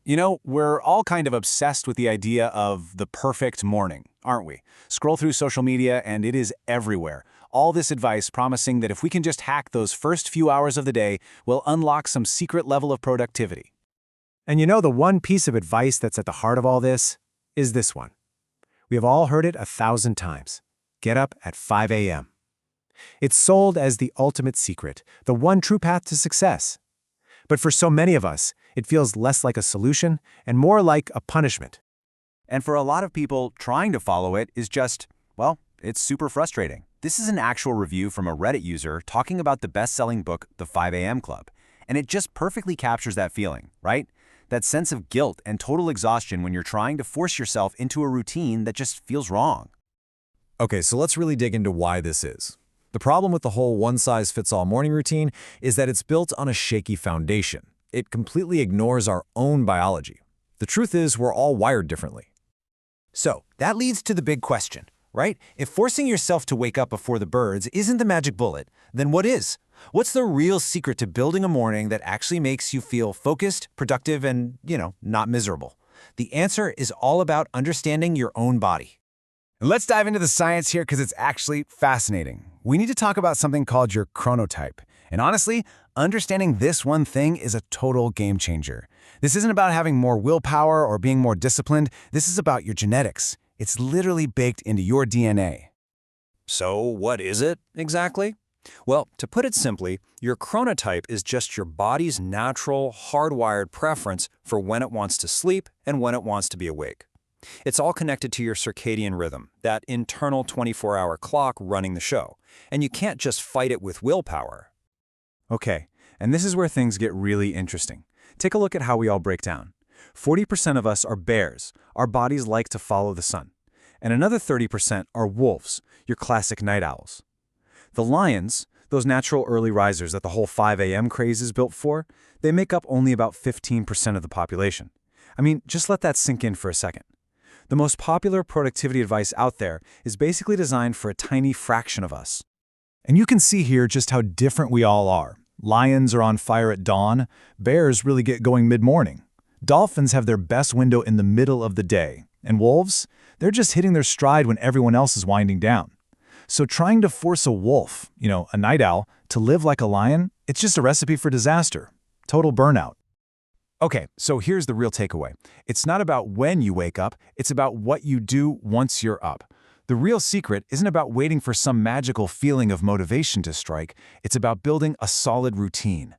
You know, we're all kind of obsessed with the idea of the perfect morning, aren't we? Scroll through social media and it is everywhere. All this advice promising that if we can just hack those first few hours of the day, we'll unlock some secret level of productivity. And you know, the one piece of advice that's at the heart of all this is this one. We have all heard it 1,000 times. Get up at 5 a.m. It's sold as the ultimate secret, the one true path to success. But for so many of us, it feels less like a solution and more like a punishment. And for a lot of people, trying to follow it is just, well, it's super frustrating. This is an actual review from a Reddit user talking about the best-selling book, The 5 a.m. Club. And it just perfectly captures that feeling, right? That sense of guilt and total exhaustion when you're trying to force yourself into a routine that just feels wrong. Okay, so let's really dig into why this is. The problem with the whole one-size-fits-all morning routine is that it's built on a shaky foundation. It completely ignores our own biology. The truth is, we're all wired differently. So, that leads to the big question, right? If forcing yourself to wake up before the birds isn't the magic bullet, then what is? What's the real secret to building a morning that actually makes you feel focused, productive, and, not miserable? The answer is all about understanding your own body. And let's dive into the science here because it's actually fascinating. We need to talk about something called your chronotype. And honestly, understanding this one thing is a total game changer. This isn't about having more willpower or being more disciplined. This is about your genetics. It's literally baked into your DNA. So what is it exactly? Well, to put it simply, your chronotype is just your body's natural, hardwired preference for when it wants to sleep and when it wants to be awake. It's all connected to your circadian rhythm, that internal 24-hour clock running the show, and you can't just fight it with willpower. Okay, and this is where things get really interesting. Take a look at how we all break down. 40% of us are bears. Our bodies like to follow the sun. And another 30% are wolves, your classic night owls. The lions, those natural early risers that the whole 5 a.m. craze is built for, they make up only about 15% of the population. I mean, just let that sink in for a second. The most popular productivity advice out there is basically designed for a tiny fraction of us. And you can see here just how different we all are. Lions are on fire at dawn. Bears really get going mid-morning. Dolphins have their best window in the middle of the day. And wolves, they're just hitting their stride when everyone else is winding down. So trying to force a wolf, a night owl, to live like a lion, it's just a recipe for disaster. Total burnout. Okay, so here's the real takeaway. It's not about when you wake up, it's about what you do once you're up. The real secret isn't about waiting for some magical feeling of motivation to strike, it's about building a solid routine.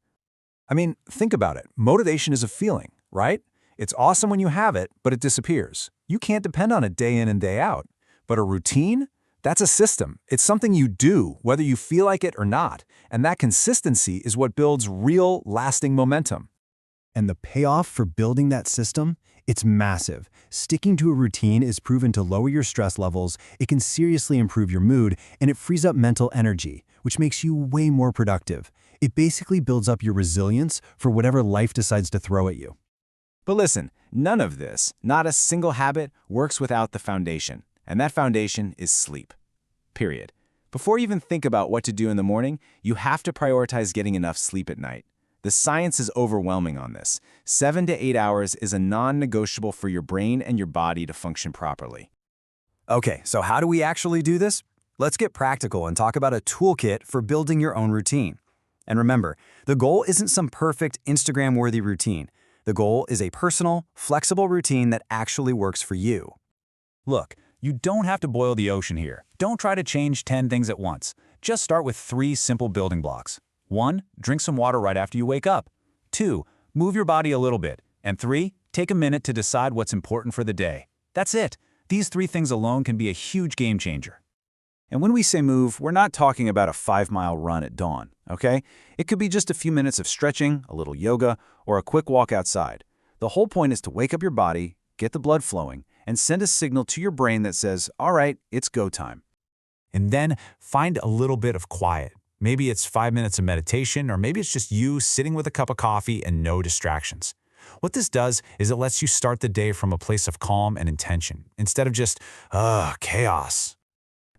I mean, think about it. Motivation is a feeling, right? It's awesome when you have it, but it disappears. You can't depend on it day in and day out. But a routine? That's a system. It's something you do, whether you feel like it or not. And that consistency is what builds real, lasting momentum. And the payoff for building that system? It's massive. Sticking to a routine is proven to lower your stress levels, it can seriously improve your mood, and it frees up mental energy, which makes you way more productive. It basically builds up your resilience for whatever life decides to throw at you. But listen, none of this, not a single habit, works without the foundation. And that foundation is sleep. Period. Before you even think about what to do in the morning, you have to prioritize getting enough sleep at night. The science is overwhelming on this. 7 to 8 hours is a non-negotiable for your brain and your body to function properly. Okay, so how do we actually do this? Let's get practical and talk about a toolkit for building your own routine. And remember, the goal isn't some perfect Instagram-worthy routine. The goal is a personal, flexible routine that actually works for you. Look, you don't have to boil the ocean here. Don't try to change 10 things at once. Just start with 3 simple building blocks. 1. Drink some water right after you wake up. 2. Move your body a little bit. And 3. Take a minute to decide what's important for the day. That's it. These 3 things alone can be a huge game changer. And when we say move, we're not talking about a 5-mile run at dawn, okay? It could be just a few minutes of stretching, a little yoga, or a quick walk outside. The whole point is to wake up your body, get the blood flowing, and send a signal to your brain that says, all right, it's go time. And then find a little bit of quiet. Maybe it's 5 minutes of meditation, or maybe it's just you sitting with a cup of coffee and no distractions. What this does is it lets you start the day from a place of calm and intention, instead of just, chaos.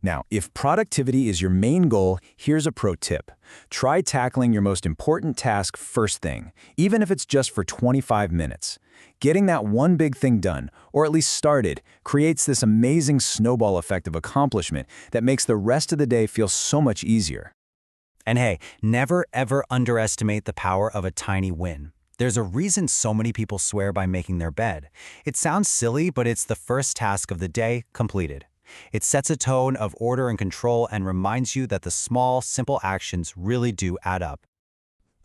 Now, if productivity is your main goal, here's a pro tip. Try tackling your most important task first thing, even if it's just for 25 minutes. Getting that one big thing done, or at least started, creates this amazing snowball effect of accomplishment that makes the rest of the day feel so much easier. And hey, never ever underestimate the power of a tiny win. There's a reason so many people swear by making their bed. It sounds silly, but it's the first task of the day completed. It sets a tone of order and control and reminds you that the small, simple actions really do add up.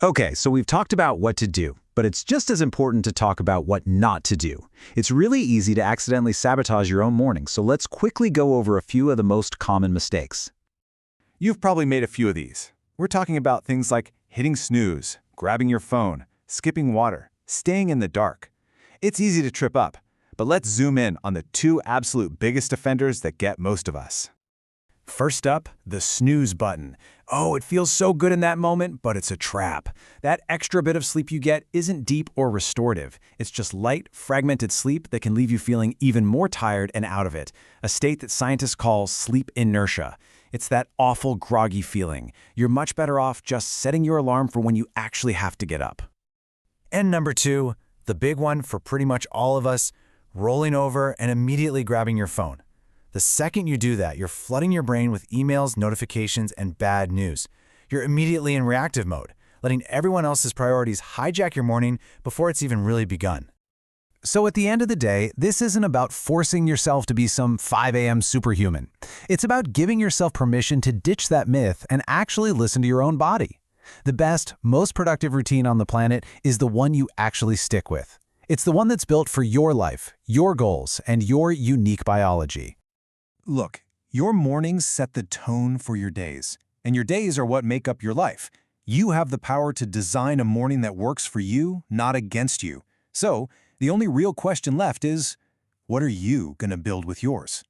Okay, so we've talked about what to do, but it's just as important to talk about what not to do. It's really easy to accidentally sabotage your own morning, so let's quickly go over a few of the most common mistakes. You've probably made a few of these. We're talking about things like hitting snooze, grabbing your phone, skipping water, staying in the dark. It's easy to trip up, but let's zoom in on the two absolute biggest offenders that get most of us. First up, the snooze button. Oh, it feels so good in that moment, but it's a trap. That extra bit of sleep you get isn't deep or restorative. It's just light, fragmented sleep that can leave you feeling even more tired and out of it, a state that scientists call sleep inertia. It's that awful, groggy feeling. You're much better off just setting your alarm for when you actually have to get up. And number two, the big one for pretty much all of us, rolling over and immediately grabbing your phone. The second you do that, you're flooding your brain with emails, notifications, and bad news. You're immediately in reactive mode, letting everyone else's priorities hijack your morning before it's even really begun. So at the end of the day, this isn't about forcing yourself to be some 5 a.m. superhuman. It's about giving yourself permission to ditch that myth and actually listen to your own body. The best, most productive routine on the planet is the one you actually stick with. It's the one that's built for your life, your goals, and your unique biology. Look, your mornings set the tone for your days, and your days are what make up your life. You have the power to design a morning that works for you, not against you. So, the only real question left is, what are you going to build with yours?